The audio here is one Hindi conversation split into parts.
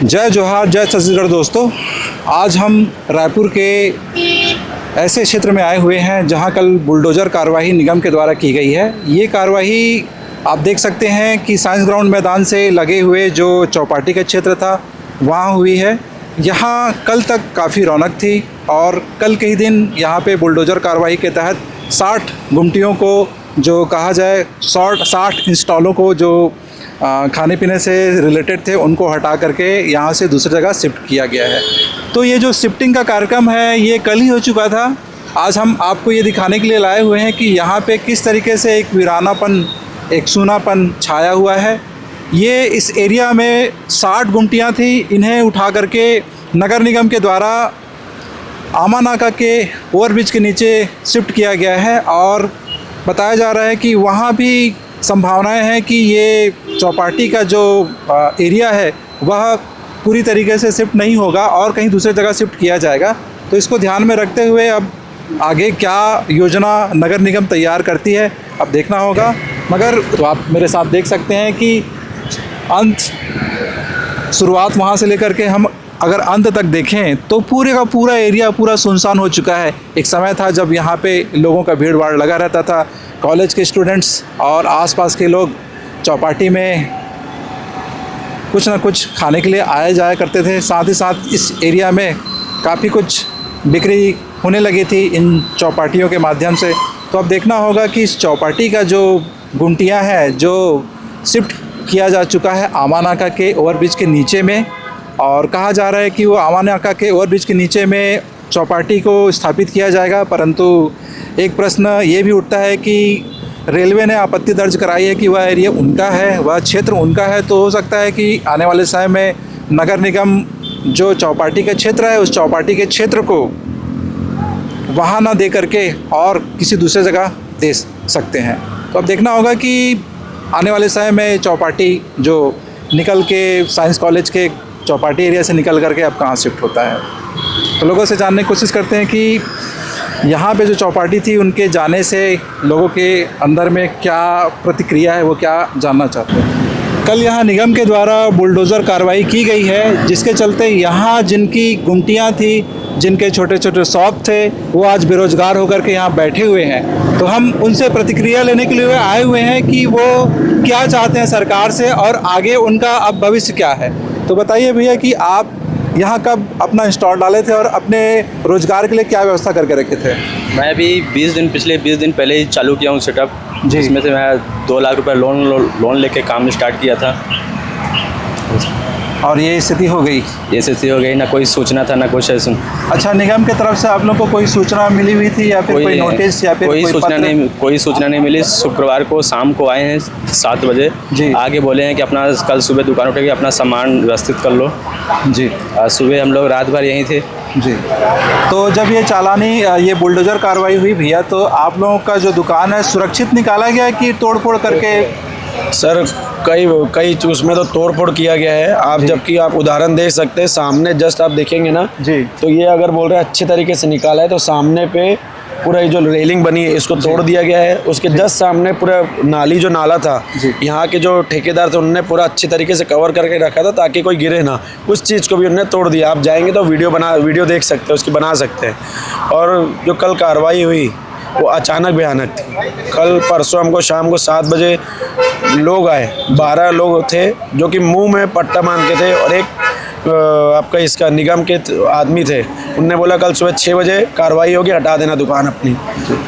जय जोहार, जय छत्तीसगढ़। दोस्तों, आज हम रायपुर के ऐसे क्षेत्र में आए हुए हैं जहां कल बुलडोज़र कार्रवाई निगम के द्वारा की गई है। ये कार्रवाई आप देख सकते हैं कि साइंस ग्राउंड मैदान से लगे हुए जो चौपाटी का क्षेत्र था वहां हुई है। यहाँ कल तक काफ़ी रौनक थी और कल के ही दिन यहाँ पे बुलडोज़र कार्रवाई के तहत 60 गुमटियों को, जो कहा जाए 60 इंस्टॉलों को जो खाने पीने से रिलेटेड थे, उनको हटा करके यहाँ से दूसरी जगह शिफ्ट किया गया है। तो ये जो शिफ्टिंग का कार्यक्रम है ये कल ही हो चुका था। आज हम आपको ये दिखाने के लिए लाए हुए हैं कि यहाँ पे किस तरीके से एक वीरानापन, एक सूनापन छाया हुआ है। ये इस एरिया में 60 गुमटियाँ थी, इन्हें उठा करके नगर निगम के द्वारा आमानाका के ओवरब्रिज के नीचे शिफ्ट किया गया है और बताया जा रहा है कि वहाँ भी संभावनाएं हैं कि ये चौपाटी का जो एरिया है वह पूरी तरीके से शिफ्ट नहीं होगा और कहीं दूसरी जगह शिफ्ट किया जाएगा। तो इसको ध्यान में रखते हुए अब आगे क्या योजना नगर निगम तैयार करती है अब देखना होगा। मगर तो आप मेरे साथ देख सकते हैं कि शुरुआत वहाँ से लेकर के हम अगर अंत तक देखें तो पूरे का पूरा एरिया पूरा सुनसान हो चुका है। एक समय था जब यहाँ पे लोगों का भीड़ भाड़ लगा रहता था। कॉलेज के स्टूडेंट्स और आसपास के लोग चौपाटी में कुछ ना कुछ खाने के लिए आए जाया करते थे। साथ ही साथ इस एरिया में काफ़ी कुछ बिक्री होने लगी थी इन चौपाटियों के माध्यम से। तो अब देखना होगा कि इस चौपाटी का जो गुमटियाँ हैं जो शिफ्ट किया जा चुका है आमानाका के ओवरब्रिज के नीचे में, और कहा जा रहा है कि वो आमानाका के ओवरब्रिज के नीचे में चौपाटी को स्थापित किया जाएगा। परंतु एक प्रश्न ये भी उठता है कि रेलवे ने आपत्ति दर्ज कराई है कि वह एरिया उनका है, वह क्षेत्र उनका है। तो हो सकता है कि आने वाले समय में नगर निगम जो चौपाटी का क्षेत्र है उस चौपाटी के क्षेत्र को वहाँ ना दे करके और किसी दूसरे जगह दे सकते हैं। तो अब देखना होगा कि आने वाले समय में चौपाटी जो निकल के साइंस कॉलेज के चौपाटी एरिया से निकल करके अब कहाँ शिफ्ट होता है। तो लोगों से जानने की कोशिश करते हैं कि यहाँ पे जो चौपाटी थी उनके जाने से लोगों के अंदर में क्या प्रतिक्रिया है, वो क्या जानना चाहते हैं। कल यहाँ निगम के द्वारा बुलडोज़र कार्रवाई की गई है, जिसके चलते यहाँ जिनकी गुमटियाँ थी, जिनके छोटे छोटे शॉप थे, वो आज बेरोज़गार होकर के यहाँ बैठे हुए हैं। तो हम उनसे प्रतिक्रिया लेने के लिए आए हुए हैं कि वो क्या चाहते हैं सरकार से और आगे उनका अब भविष्य क्या है। तो बताइए भैया कि आप यहाँ कब अपना इंस्टॉल डाले थे और अपने रोज़गार के लिए क्या व्यवस्था करके रखे थे। मैं अभी पिछले 20 दिन पहले ही चालू किया हूँ सेटअप, जिसमें से मैं 2 लाख रुपए लोन लेके काम स्टार्ट किया था और ये स्थिति हो गई। ना कोई सूचना था ना कुछ ऐसा। अच्छा, निगम की तरफ से आप लोग को कोई सूचना मिली हुई थी या फिर कोई नोटिस या फिर कोई सूचना नहीं मिली। शुक्रवार को शाम को आए हैं 7 बजे जी। आगे बोले हैं कि अपना कल सुबह दुकान उठेगी, अपना सामान व्यवस्थित कर लो जी। सुबह हम लोग रात भर यहीं थे जी। तो जब ये चालानी ये बुलडोज़र कार्रवाई हुई भैया, तो आप लोगों का जो दुकान है सुरक्षित निकाला गया कि तोड़ फोड़ करके? सर कई उसमें तो तोड़ फोड़ किया गया है। आप जबकि आप उदाहरण देख सकते हैं सामने, जस्ट आप देखेंगे ना जी, तो ये अगर बोल रहे हैं अच्छे तरीके से निकाला है, तो सामने पे पूरा ये जो रेलिंग बनी है इसको तोड़ दिया गया है। उसके जस्ट सामने पूरा नाला था, यहाँ के जो ठेकेदार थे उन्होंने पूरा अच्छी तरीके से कवर करके रखा था ताकि कोई गिरे ना, उस चीज़ को भी उन्होंने तोड़ दिया। आप जाएंगे तो वीडियो देख सकते हैं, उसकी बना सकते हैं। और जो कल कार्रवाई हुई वो अचानक भयानक थी। कल परसों हमको शाम को 7 बजे लोग आए, 12 लोग थे जो कि मुंह में पट्टा बांध के थे और एक आपका इसका निगम के आदमी थे। उनने बोला कल सुबह 6 बजे कार्रवाई होगी, हटा देना दुकान अपनी।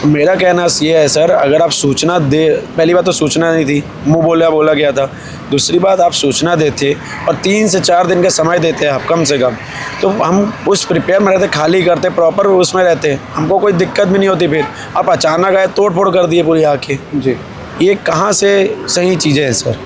तो मेरा कहना ये है सर, अगर आप सूचना दे, पहली बात तो सूचना नहीं थी, मुंह बोला गया था। दूसरी बात आप सूचना देते और 3 से 4 दिन का समय देते आप कम से कम, तो हम उस प्रिपेयर में रहते, खाली करते, प्रॉपर उसमें रहते, हमको कोई दिक्कत भी नहीं होती। फिर आप अचानक आए, तोड़ फोड़ कर दिए पूरी आके जी। ये कहाँ से सही चीज़ें हैं सर।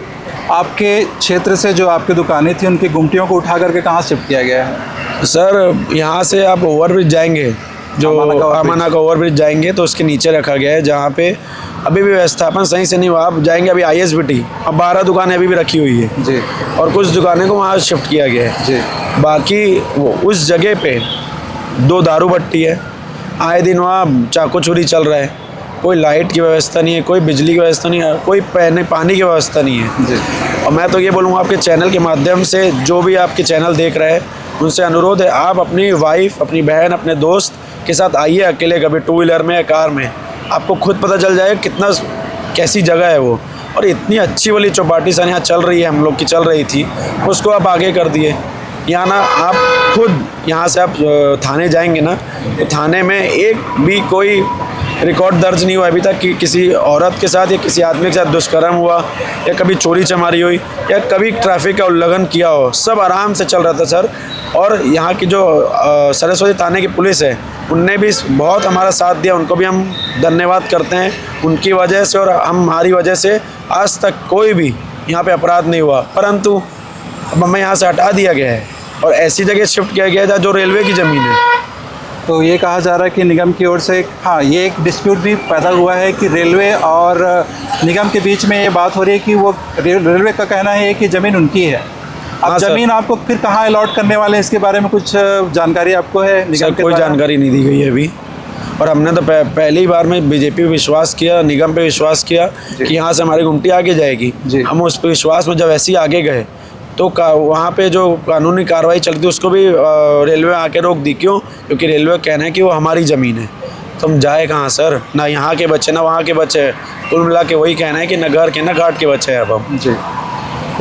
आपके क्षेत्र से जो आपकी दुकानें थी उनकी गुमटियों को उठा करके कहाँ शिफ्ट किया गया है? सर यहाँ से आप ओवरब्रिज जाएंगे, जो आमानाका ओवरब्रिज जाएंगे तो उसके नीचे रखा गया है, जहाँ पे अभी भी व्यवस्थापन सही से नहीं हुआ। आप जाएंगे अभी ISBT, अब 12 दुकानें अभी भी रखी हुई है जी, और कुछ दुकानें को वहाँ शिफ्ट किया गया है जी। बाकी वो उस जगह पे 2 दारू भट्टी है, आए दिन वहाँ चाकू चोरी चल रहा है, कोई लाइट की व्यवस्था नहीं है, कोई बिजली की व्यवस्था नहीं है, कोई पानी की व्यवस्था नहीं है जी। और मैं तो ये बोलूँगा आपके चैनल के माध्यम से जो भी आपके चैनल देख रहे हैं उनसे अनुरोध है, आप अपनी वाइफ, अपनी बहन, अपने दोस्त के साथ आइए अकेले कभी टू व्हीलर में या कार में, आपको खुद पता चल जाएगा कितना कैसी जगह है वो। और इतनी अच्छी वाली चौपाटी सर यहाँ चल रही है, हम लोग की चल रही थी, उसको आप आगे कर दिए। यहाँ ना आप खुद यहाँ से आप थाने जाएंगे ना तो थाने में एक भी कोई रिकॉर्ड दर्ज नहीं हुआ अभी तक कि किसी औरत के साथ या किसी आदमी के साथ दुष्कर्म हुआ या कभी चोरी चमारी हुई या कभी ट्रैफिक का उल्लंघन किया हो। सब आराम से चल रहा था सर। और यहाँ की जो सरस्वती थाने की पुलिस है उनने भी बहुत हमारा साथ दिया, उनको भी हम धन्यवाद करते हैं। उनकी वजह से और हमारी वजह से आज तक कोई भी यहाँ पे अपराध नहीं हुआ, परंतु अब हमें यहाँ से हटा दिया गया है और ऐसी जगह शिफ्ट किया गया था जो रेलवे की ज़मीन है। तो ये कहा जा रहा है कि निगम की ओर से, हाँ, ये एक डिस्प्यूट भी पैदा हुआ है कि रेलवे और निगम के बीच में ये बात हो रही है कि वो रेलवे का कहना है कि ज़मीन उनकी है। अब हाँ, ज़मीन आपको फिर कहाँ अलॉट करने वाले हैं, इसके बारे में कुछ जानकारी आपको है? निगम के कोई द्वारा? जानकारी नहीं दी गई है अभी। और हमने तो पहली बार में बीजेपी पे विश्वास किया, निगम पे विश्वास किया कि यहाँ से हमारी गुमटी आगे जाएगी। हम उस पर विश्वास में जब ऐसे ही आगे गए तो वहाँ पे जो कानूनी कार्रवाई चलती थी उसको भी रेलवे आके रोक दी। क्यों? क्योंकि रेलवे कहना है कि वो हमारी ज़मीन है। तो हम जाए कहाँ सर? ना यहाँ के बच्चे ना वहाँ के बच्चे, कुल मिला के वही कहना है कि न घर के न घाट के बच्चे हैं अब हम। जी।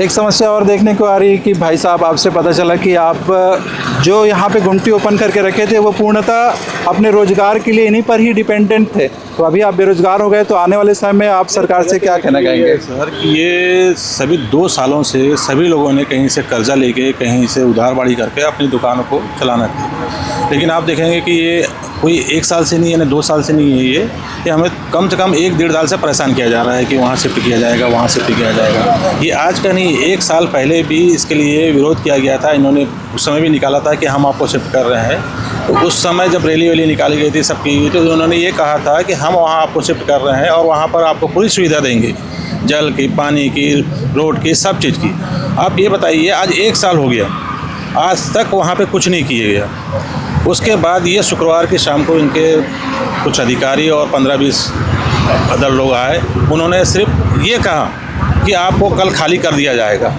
एक समस्या और देखने को आ रही है कि भाई साहब, आपसे पता चला कि आप जो यहाँ पे गुमटी ओपन करके रखे थे वो पूर्णतः अपने रोजगार के लिए इन्हीं पर ही डिपेंडेंट थे। तो अभी आप बेरोजगार हो गए, तो आने वाले समय में आप सरकार से क्या कहना चाहेंगे? सर कि ये सभी 2 सालों से सभी लोगों ने कहीं से कर्जा लेके, कहीं से उधारबाड़ी करके अपनी दुकानों को चलाना थी। लेकिन आप देखेंगे कि ये कोई 1 साल से नहीं है, 2 साल से नहीं है, ये हमें कम से कम 1-1.5 साल से परेशान किया जा रहा है कि वहाँ शिफ्ट किया जाएगा, वहाँ शिफ्ट किया जाएगा। ये आज का नहीं, 1 साल पहले भी इसके लिए विरोध किया गया था। इन्होंने उस समय भी निकाला था कि हम आपको शिफ्ट कर रहे हैं। तो उस समय जब रैली वैली निकाली गई थी सबकी, तो उन्होंने ये कहा था कि हम वहाँ आपको शिफ्ट कर रहे हैं और वहाँ पर आपको पूरी सुविधा देंगे, जल की, पानी की, रोड की, सब चीज़ की। आप ये बताइए, आज 1 साल हो गया, आज तक वहाँ पे कुछ नहीं किया गया। उसके बाद ये शुक्रवार की शाम को इनके कुछ अधिकारी और 15-20 अदर लोग आए। उन्होंने सिर्फ ये कहा कि आपको कल खाली कर दिया जाएगा।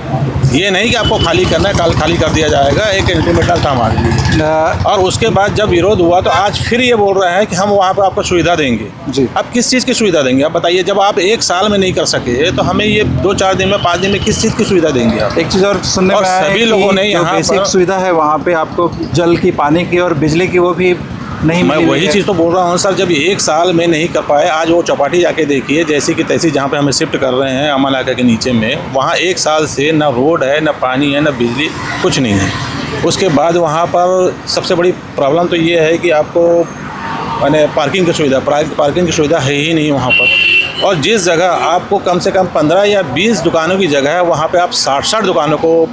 ये नहीं कि आपको खाली करना है, कल खाली कर दिया जाएगा, एक इंटीमेटल था हमारे लिए। और उसके बाद जब विरोध हुआ तो आज फिर ये बोल रहे हैं कि हम वहाँ पर आपको सुविधा देंगे। जी। अब किस चीज़ की सुविधा देंगे आप बताइए? जब आप 1 साल में नहीं कर सके तो हमें ये 2-4 दिन में, 5 दिन में किस चीज़ की सुविधा देंगे आप? एक चीज़ और सुनने में आया है सभी कि लोगों ने जो यहाँ बेसिक पर सुविधा है वहाँ पे आपको जल की, पानी की और बिजली की वो भी नहीं मैं मिली वही है। चीज़ तो बोल रहा हूँ सर। जब 1 साल में नहीं कर पाए, आज वो चौपाटी जाके देखिए, जैसी कि तैसी जहाँ पे हमें शिफ्ट कर रहे हैं अमन इलाका के नीचे में, वहाँ 1 साल से न रोड है, न पानी है, न बिजली, कुछ नहीं है। उसके बाद वहाँ पर सबसे बड़ी प्रॉब्लम तो ये है कि आपको माने पार्किंग की सुविधा, पार्किंग की सुविधा है ही नहीं वहाँ पर। और जिस जगह आपको कम से कम 15 या 20 दुकानों की जगह है, वहाँ पे आप 60 दुकानों को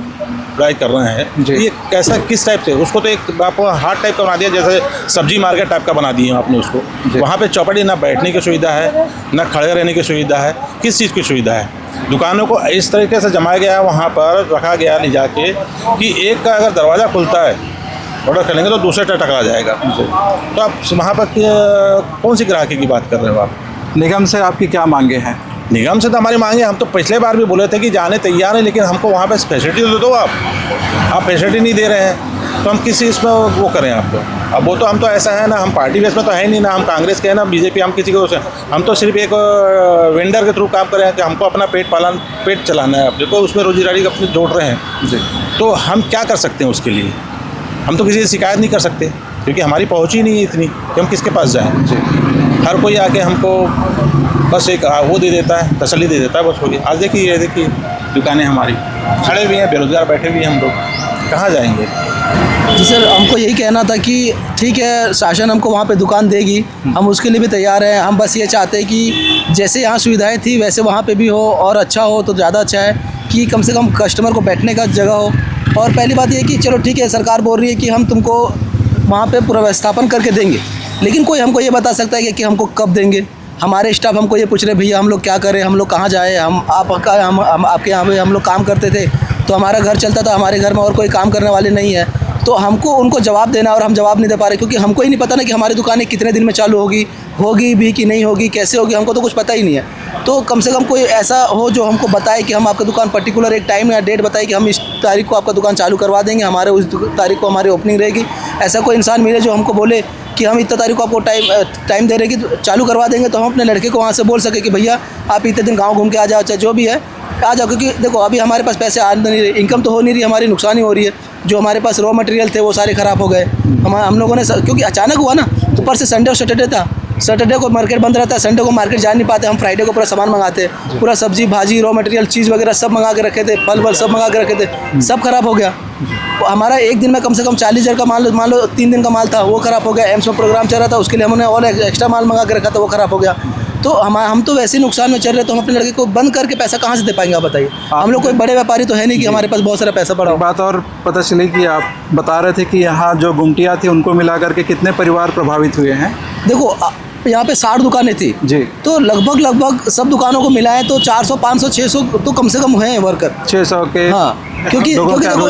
ड्राइव कर रहे हैं। ये कैसा, किस टाइप से? उसको तो एक आप हार्ड टाइप का बना दिया, जैसे सब्जी मार्केट टाइप का बना दिए आपने उसको। वहाँ पे चौपाटी ना बैठने की सुविधा है, ना खड़े रहने की सुविधा है, किस चीज़ की सुविधा है? दुकानों को इस तरीके से जमाया गया है, वहाँ पर रखा गया ले जाके कि एक का अगर दरवाज़ा खुलता है, ऑर्डर करेंगे तो दूसरे का टकरा जाएगा। तो आप वहाँ पर कौन सी ग्राहकी की बात कर रहे हो आप? निगम से आपकी क्या मांगे हैं? निगम से तो हमारी मांगे, हम तो पिछले बार भी बोले थे कि जाने तैयार हैं, लेकिन हमको वहाँ पे फैसिलिटी तो दो। आप फैसिलिटी नहीं दे रहे हैं तो हम किस चीज़ में वो करें आपको? अब वो तो हम तो ऐसा है ना, हम पार्टी बेस में तो है नहीं ना, हम कांग्रेस के हैं ना बीजेपी, हम किसी को, हम तो सिर्फ एक वेंडर के थ्रू काम कर रहे हैं कि हमको अपना पेट चलाना है, अपने को उसमें रोजी रोटी अपनी जोड़ रहे हैं जी। तो हम क्या कर सकते हैं उसके लिए? हम तो किसी से शिकायत नहीं कर सकते क्योंकि हमारी पहुँच ही नहीं है इतनी कि हम किसके पास जाएँ जी। हर कोई आके हमको बस एक वो दे देता है, तसल्ली दे देता है, बस हो गया। आज देखिए, ये देखिए दुकानें हमारी खड़े भी हैं, बेरोजगार बैठे हुए हैं, हम लोग कहाँ जाएंगे? जी सर, हमको यही कहना था कि ठीक है, शासन हमको वहाँ पे दुकान देगी, हम उसके लिए भी तैयार हैं। हम बस ये चाहते हैं कि जैसे यहाँ सुविधाएं थी वैसे वहाँ पे भी हो और अच्छा हो तो ज़्यादा अच्छा है कि कम से कम कस्टमर को बैठने का जगह हो। और पहली बात ये कि चलो ठीक है, सरकार बोल रही है कि हम तुमको वहाँ पे पूरा व्यवस्थापन करके देंगे, लेकिन कोई हमको ये बता सकता है कि हमको कब देंगे? हमारे स्टाफ हमको ये पूछ रहे, भैया हम लोग क्या करें, हम लोग कहाँ जाए? हम आपके यहाँ पे हम लोग काम करते थे तो हमारा घर चलता था, हमारे घर में और कोई काम करने वाले नहीं है, तो हमको उनको जवाब देना और हम जवाब नहीं दे पा रहे क्योंकि हमको ही नहीं पता ना कि हमारी दुकानें कितने दिन में चालू होगी भी कि नहीं होगी, कैसे होगी, हमको तो कुछ पता ही नहीं है। तो कम से कम कोई ऐसा हो जो हमको बताए कि हम आपका दुकान पर्टिकुलर एक टाइम या डेट बताए कि हम इस तारीख को आपका दुकान चालू करवा देंगे, हमारे उस तारीख को हमारी ओपनिंग रहेगी। ऐसा कोई इंसान मिले जो हमको बोले कि हम इतना तारीख को आपको टाइम दे रहे कि चालू करवा देंगे, तो हम अपने लड़के को वहाँ से बोल सके कि भैया आप इतने दिन गाँव घूम के आ जाओ, चाहे जो भी है आ जाओ। क्योंकि देखो अभी हमारे पास पैसे आ नहीं रहे, इनकम तो हो नहीं रही, हमारी नुकसान ही हो रही है। जो हमारे पास रॉ मटेरियल थे वो सारे ख़राब हो गए। हम लोगों ने क्योंकि अचानक हुआ ना, ऊपर से संडे और सैटरडे था, सैटरडे को मार्केट बंद रहता है, संडे को मार्केट जा नहीं पाते, हम फ्राइडे को पूरा सामान मंगाते, पूरा सब्जी भाजी रॉ मटेरियल चीज़ वगैरह सब मंगा के रखे थे, फल वल सब मंगा के रखे थे, सब खराब हो गया। तो हमारा एक दिन में कम से कम 40,000 का मान लो 3 दिन का माल था वो ख़राब हो गया। एम्स में प्रोग्राम चल रहा था, उसके लिए हमने और एक्स्ट्रा माल मंगा के रखा था, वो ख़राब हो गया। तो हम तो वैसे ही नुकसान में चल रहे, तो हम अपने लड़के को बंद करके पैसा कहाँ से दे पाएंगे आप बताइए। हम लोग कोई बड़े व्यापारी तो है नहीं कि हमारे पास बहुत सारा पैसा पड़ा हो। बात और पता चली कि आप बता रहे थे कि यहाँ जो गुमटियाँ थी उनको मिला करके कितने परिवार प्रभावित हुए हैं? देखो यहाँ पे 60 दुकानें थी जी, तो लगभग सब दुकानों को मिलाएं तो 400 500 600 तो कम से कम हैं वर्कर 600 के। हाँ, क्योंकि देखो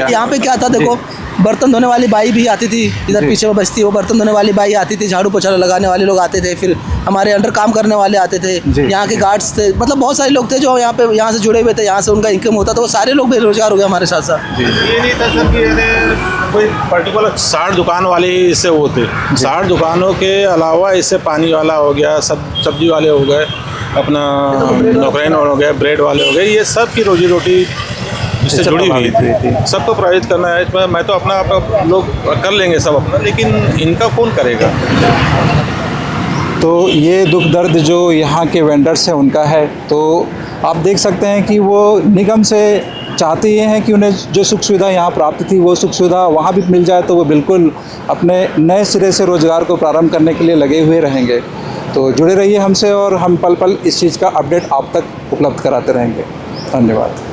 यहाँ पे क्या था, देखो बर्तन धोने वाली बाई भी आती थी, इधर पीछे में बस्ती, वो बर्तन धोने वाली बाई आती थी, झाड़ू पोछा लगाने वाले लोग आते थे, फिर हमारे अंडर काम करने वाले आते थे, यहाँ के गार्ड्स थे, मतलब बहुत सारे लोग थे जो यहाँ से जुड़े हुए थे, यहाँ से उनका इनकम होता था, वो सारे लोग बेरोजगार हो गए हमारे साथ साथ। ये नहीं था सर कि कोई पर्टिकुलर 60 दुकान वाले ही इससे वो थे। 60 दुकानों के अलावा इससे पानी वाला हो गया, सब्जी वाले हो गए, अपना नौकराइन हो गए, ब्रेड वाले हो गए, ये सब की रोजी रोटी इससे जुड़ी हुई थी। सबको प्रभावित करना है इसमें। मैं तो अपना आप लोग कर लेंगे सब अपना, लेकिन इनका कौन करेगा? तो ये दुख दर्द जो यहाँ के वेंडर्स हैं उनका है। तो आप देख सकते हैं कि वो निगम से चाहते ये हैं कि उन्हें जो सुख सुविधा यहाँ प्राप्त थी वो सुख सुविधा वहाँ भी मिल जाए, तो वो बिल्कुल अपने नए सिरे से रोज़गार को प्रारंभ करने के लिए लगे हुए रहेंगे। तो जुड़े रहिए हमसे और हम पल पल इस चीज़ का अपडेट आप तक उपलब्ध कराते रहेंगे। धन्यवाद।